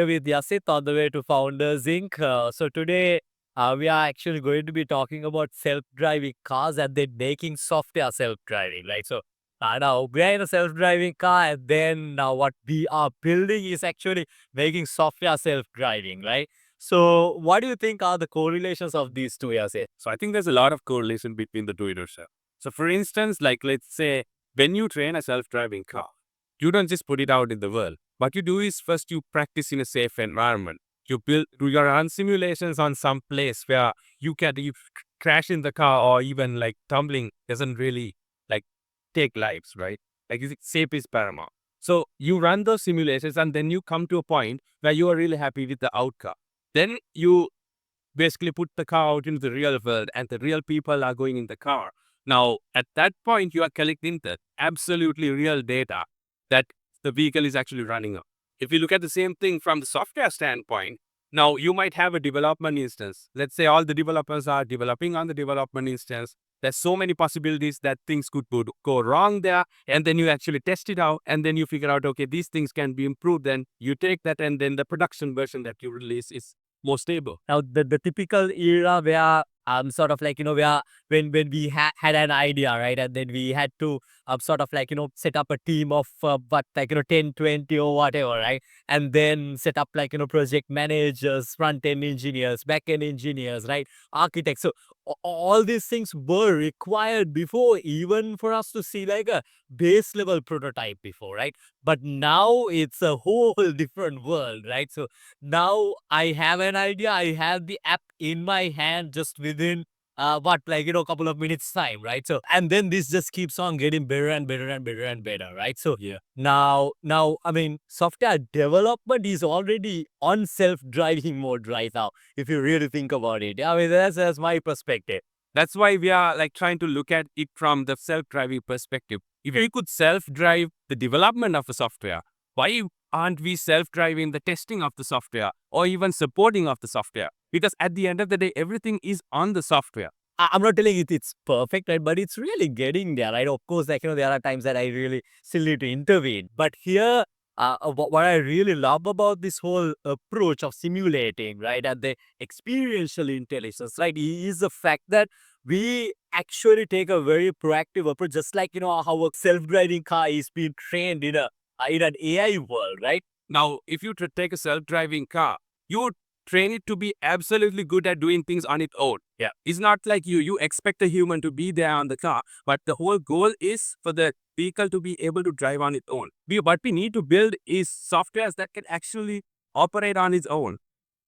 with Yasith on the way to Founders Inc. So today we are actually going to be talking about self-driving cars and then making software self-driving, right? So now we are in a self-driving car, and then now what we are building is actually making software self-driving, right? So what do you think are the correlations of these two, Yasith? So I think there's a lot of correlation between the two iterations. So for instance, like let's say when you train a self-driving car, you don't just put it out in the world. What you do is first you practice in a safe environment. Do your run simulations on some place where you crash in the car or even like tumbling doesn't really like take lives, right? Like safe is paramount. So you run those simulations and then you come to a point where you are really happy with the outcome. Then you basically put the car out into the real world and the real people are going in the car. Now, at that point, you are collecting the absolutely real data that the vehicle is actually running on. If you look at the same thing from the software standpoint, now you might have a development instance. Let's say all the developers are developing on the development instance. There's so many possibilities that things could go wrong there. And then you actually test it out and then you figure out, okay, these things can be improved. Then you take that and then the production version that you release is more stable. Now, the typical era where sort of like, where when we had an idea, right? And then we had to sort of like, set up a team of what, like, 10, 20 or whatever, right? And then set up like, project managers, front-end engineers, back-end engineers, right? Architects. So all these things were required before, even for us to see like a base level prototype before, right? But now it's a whole different world, right? So now I have an idea. I have the app in my hand just within what, like, couple of minutes time, right? So and then this just keeps on getting better and better and better and better, right? So Yeah. now I mean, software development is already on self-driving mode right now, if you really think about it. I mean, that's my perspective. That's why we are like trying to look at it from the self-driving perspective. If we could self-drive the development of the software, why aren't we self-driving the testing of the software or even supporting of the software? Because at the end of the day, everything is on the software. I'm not telling it it's perfect, right? But it's really getting there, right? Of course, like, there are times that I really still need to intervene. But here, what I really love about this whole approach of simulating, right, and the experiential intelligence, right, is the fact that we actually take a very proactive approach, just like, how a self-driving car is being trained in an AI world, right? Now, if you take a self-driving car, you would train it to be absolutely good at doing things on its own. Yeah. It's not like you expect a human to be there on the car, but the whole goal is for the vehicle to be able to drive on its own. What we need to build is softwares that can actually operate on its own.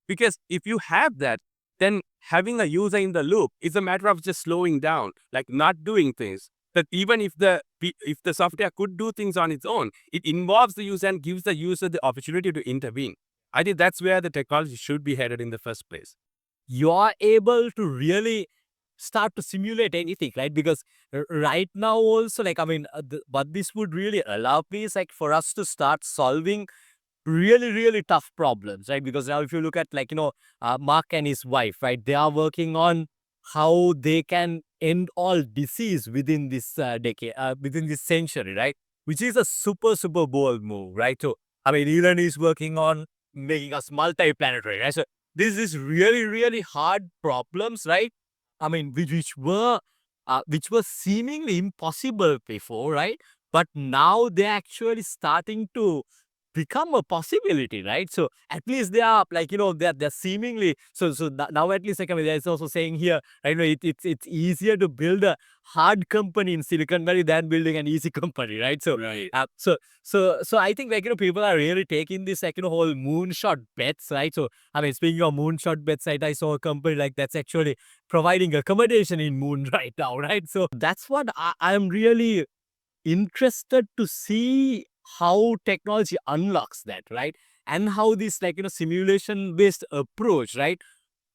Because if you have that, then having a user in the loop is a matter of just slowing down, like not doing things. That even if the software could do things on its own, it involves the user and gives the user the opportunity to intervene. I think that's where the technology should be headed in the first place. You are able to really start to simulate anything, right? Because right now also, like, I mean, what this would really allow me is like for us to start solving really tough problems, right? Because now if you look at, like, Mark and his wife, right, they are working on how they can end all disease within this decade, within this century, right? Which is a super bold move, right? So I mean, Elon is working on making us multi-planetary, right? So this is really hard problems, right? I mean, which were seemingly impossible before, right? But now they're actually starting to become a possibility, right? So at least they are, like, they're seemingly now at least, like, I mean, there's also saying here, right? It's easier to build a hard company in Silicon Valley than building an easy company, right? So Right. so I think, like, people are really taking this, like, whole moonshot bets, right? So I mean, speaking of moonshot bets, right, I saw a company like that's actually providing accommodation in moon right now, right? So that's what I'm really interested to see, how technology unlocks that, right? And how this, like, simulation based approach, right,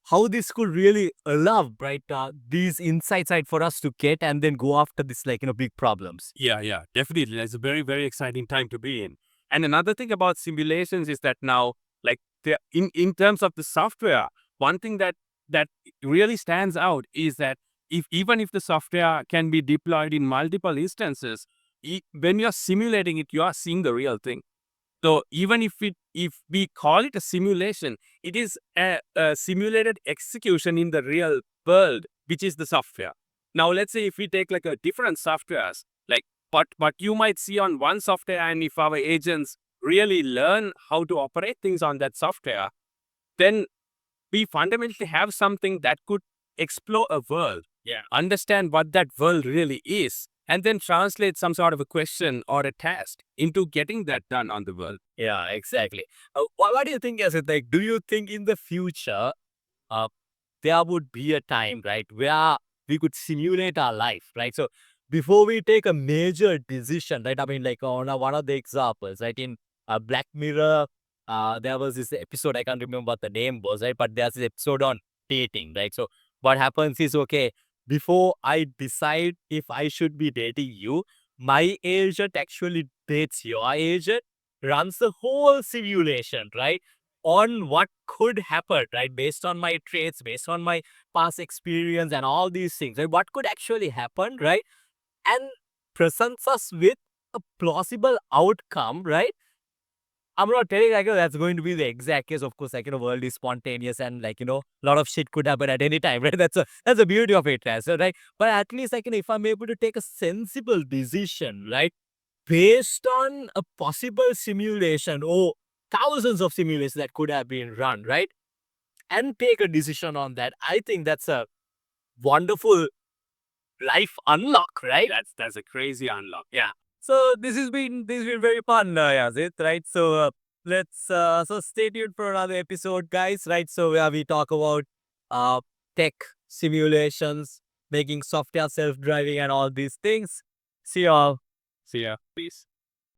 how this could really allow, right, these insights, right, for us to get and then go after this, like, big problems. Yeah, definitely. It's a very exciting time to be in. And another thing about simulations is that now, like in terms of the software, one thing that really stands out is that even if the software can be deployed in multiple instances, when you're simulating it, you are seeing the real thing. So even if we call it a simulation, it is a simulated execution in the real world, which is the software. Now let's say if we take like a different softwares, like what you might see on one software, and if our agents really learn how to operate things on that software, then we fundamentally have something that could explore a world, understand what that world really is, and then translate some sort of a question or a task into getting that done on the world. Yeah, exactly. What do you think, Yasith? Like, do you think in the future, uh, there would be a time, right, where we could simulate our life, right? So before we take a major decision, right? I mean, like on one of the examples, right? In Black Mirror, there was this episode, I can't remember what the name was, right? But there's this episode on dating, right? So what happens is, okay, before I decide if I should be dating you, my agent actually dates your agent, runs the whole simulation, right? On what could happen, right? Based on my traits, based on my past experience and all these things, right? What could actually happen, right? And presents us with a plausible outcome, right? I'm not telling like that's going to be the exact case. Of course, like world is spontaneous and like a lot of shit could happen at any time, right? That's the beauty of it, as well, right? But at least like if I'm able to take a sensible decision, right? Based on a possible simulation or thousands of simulations that could have been run, right? And take a decision on that. I think that's a wonderful life unlock, right? That's a crazy unlock. Yeah. So this has been very fun, Yazid, right? So let's so stay tuned for another episode, guys. Right. So where we talk about uh tech simulations, making software self-driving, and all these things. See y'all. See ya. Peace.